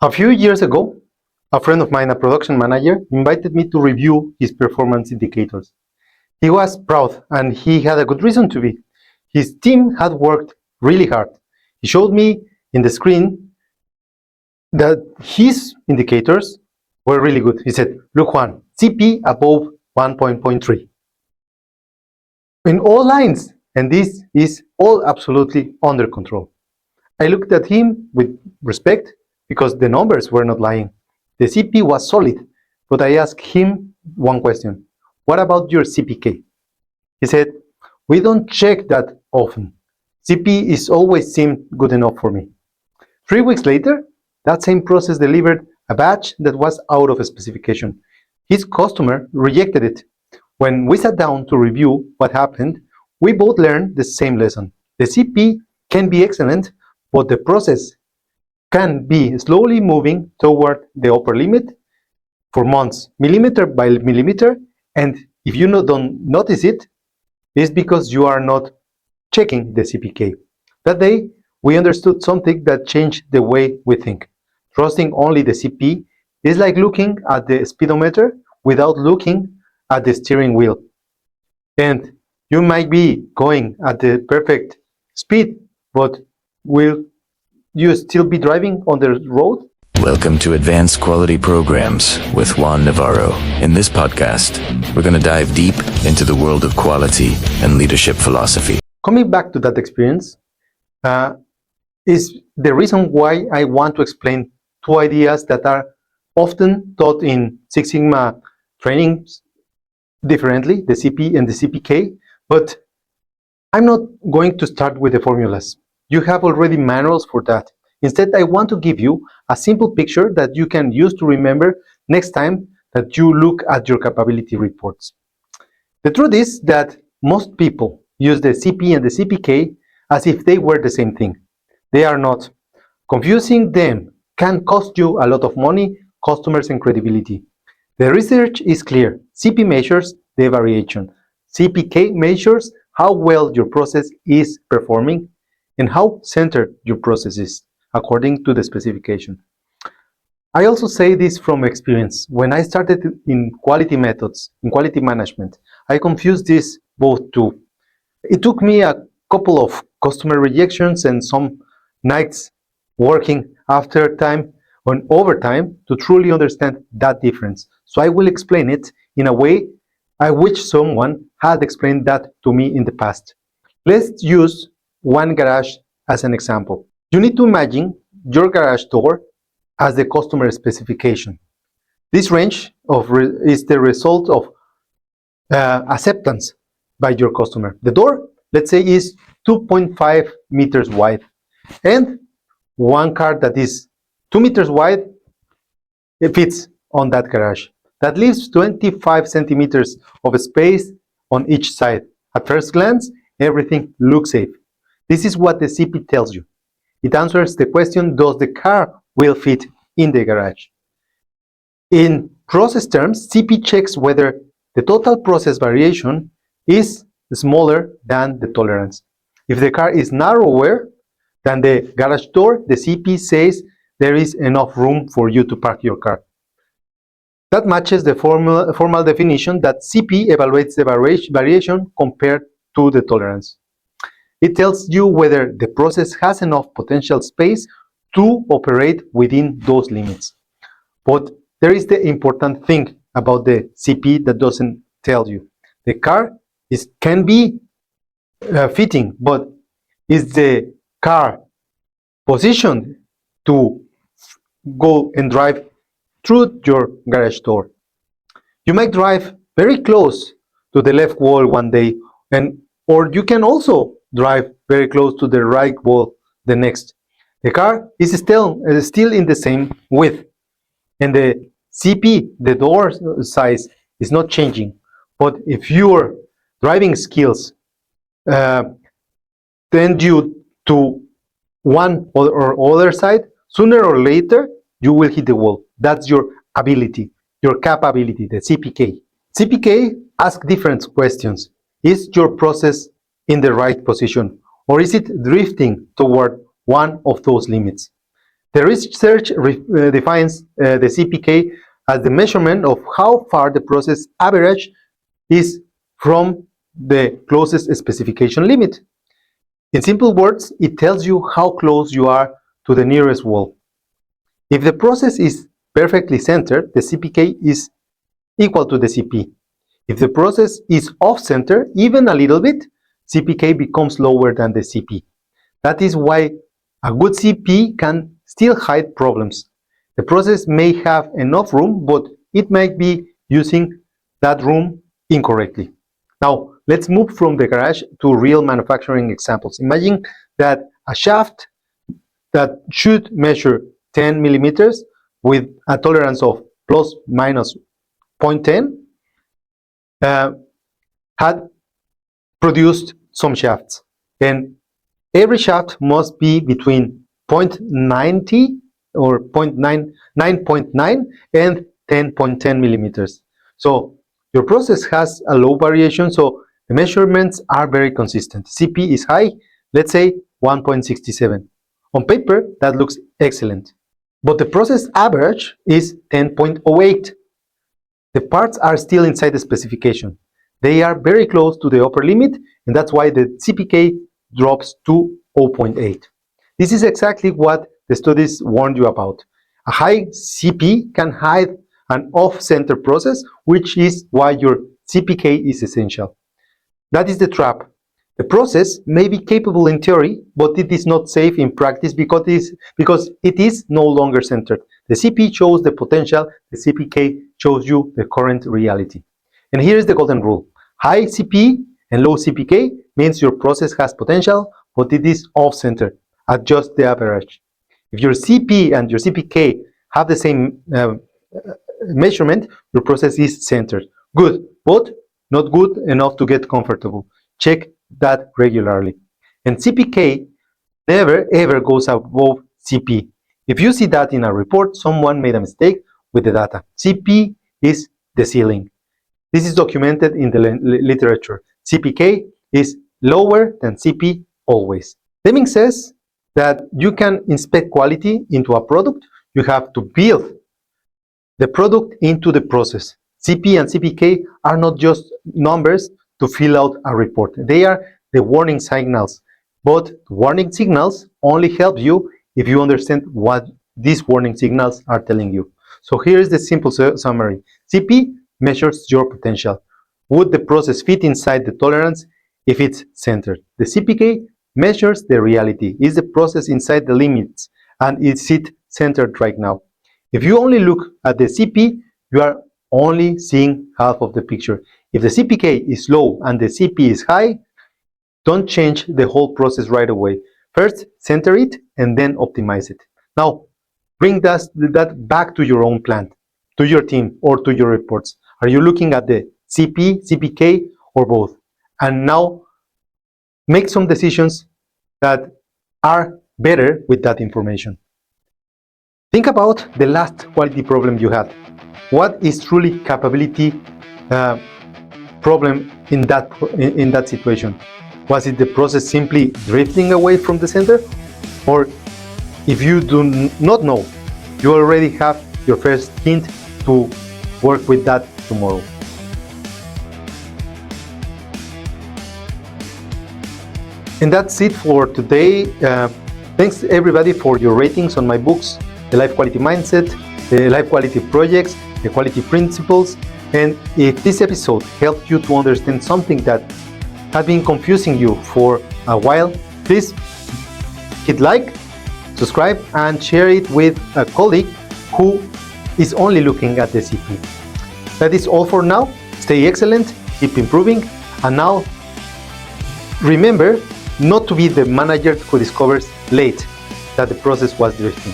A few years ago, a friend of mine, a production manager, invited me to review his performance indicators. He was proud, and he had a good reason to be. His team had worked really hard. He showed me in the screen that his indicators were really good. He said, "Look, Juan, CP above 1.3 in all lines, and this is all absolutely under control." I looked at him with respect because the numbers were not lying. The CP was solid, but I asked him one question. "What about your CPK?" He said, "We don't check that often. CP is always seemed good enough for me." 3 weeks later, that same process delivered a batch that was out of specification. His customer rejected it. When we sat down to review what happened, we both learned the same lesson. The CP can be excellent, but the process can be slowly moving toward the upper limit for months, millimeter by millimeter, and if you don't notice it, it's because you are not checking the CPK. That day, we understood something that changed the way we think. Trusting only the CP is like looking at the speedometer without looking at the steering wheel. And you might be going at the perfect speed, but will you still be driving on the road? Welcome to Advanced Quality Programs with Juan Navarro. In this podcast, we're going to dive deep into the world of quality and leadership philosophy. Coming back to that experience is the reason why I want to explain two ideas that are often taught in Six Sigma trainings differently, the CP and the CPK, but I'm not going to start with the formulas. You have already manuals for that. Instead, I want to give you a simple picture that you can use to remember next time that you look at your capability reports. The truth is that most people use the CP and the CPK as if they were the same thing. They are not. Confusing them can cost you a lot of money, customers, and credibility. The research is clear. CP measures the variation. CPK measures how well your process is performing and how centered your process is, according to the specification. I also say this from experience. When I started in quality methods, in quality management, I confused this both too. It took me a couple of customer rejections and some nights working after time on overtime to truly understand that difference. So I will explain it in a way I wish someone had explained that to me in the past. Let's use one garage as an example. You need to imagine your garage door as the customer specification. This range is the result of acceptance by your customer. The door, let's say, is 2.5 meters wide, and one car that is 2 meters wide, it fits on that garage. That leaves 25 centimeters of space on each side. At first glance, everything looks safe. This is what the CP tells you. It answers the question, does the car will fit in the garage? In process terms, CP checks whether the total process variation is smaller than the tolerance. If the car is narrower than the garage door, the CP says there is enough room for you to park your car. That matches the formal definition that CP evaluates the variation compared to the tolerance. It tells you whether the process has enough potential space to operate within those limits. But there is the important thing about the CP that doesn't tell you. The car can be fitting, but is the car positioned to go and drive through your garage door? You might drive very close to the left wall one day, or you can also drive very close to the right wall the next. The car is still in the same width, and the CP, the door size, is not changing. But if your driving skills tend you to one or other side, sooner or later you will hit the wall. That's your ability, your capability, the CPK. CPK asks different questions. Is your process in the right position, or is it drifting toward one of those limits? The research defines the CPK as the measurement of how far the process average is from the closest specification limit. In simple words, it tells you how close you are to the nearest wall. If the process is perfectly centered, the CPK is equal to the Cp. If the process is off-center, even a little bit, CPK becomes lower than the Cp. That is why a good Cp can still hide problems. The process may have enough room, but it might be using that room incorrectly. Now, let's move from the garage to real manufacturing examples. Imagine that a shaft that should measure 10 millimeters with a tolerance of plus minus 0.10 had produced some shafts, and every shaft must be between 0.90 or 9.9 and 10.10 millimeters. So your process has a low variation, so the measurements are very consistent. Cp is high, let's say 1.67. On paper, that looks excellent. But the process average is 10.08. The parts are still inside the specification. They are very close to the upper limit, and that's why the CPK drops to 0.8. This is exactly what the studies warned you about. A high Cp can hide an off-center process, which is why your CPK is essential. That is the trap. The process may be capable in theory, but it is not safe in practice because it is no longer centered. The Cp shows the potential, the CPK shows you the current reality. And here is the golden rule. High Cp and low CPK means your process has potential, but it is off-centered. Adjust the average. If your Cp and your CPK have the same measurement, your process is centered. Good, but not good enough to get comfortable. Check that regularly. And CPK never ever goes above Cp. If you see that in a report, someone made a mistake with the data. Cp is the ceiling. This is documented in the literature. CPK is lower than Cp always. Deming says that you can inspect quality into a product. You have to build the product into the process. Cp and Cpk are not just numbers to fill out a report. They are the warning signals. But warning signals only help you if you understand what these warning signals are telling you. So here is the simple summary. Cp measures your potential. Would the process fit inside the tolerance if it's centered? The CPK measures the reality. Is the process inside the limits? And is it centered right now? If you only look at the Cp, you are only seeing half of the picture. If the CPK is low and the Cp is high, don't change the whole process right away. First, center it and then optimize it. Now, bring that back to your own plant, to your team, or to your reports. Are you looking at the Cp, CPK, or both? And now, make some decisions that are better with that information. Think about the last quality problem you had. What is truly capability problem in that situation? Was it the process simply drifting away from the center? Or if you do not know, you already have your first hint to work with that tomorrow. And that's it for today. Thanks everybody for your ratings on my books, The Life Quality Mindset, The Life Quality Projects, The Quality Principles. And if this episode helped you to understand something that had been confusing you for a while, please hit like, subscribe, and share it with a colleague who is only looking at the Cp. That is all for now. Stay excellent, keep improving, and now remember not to be the manager who discovers late that the process was drifting.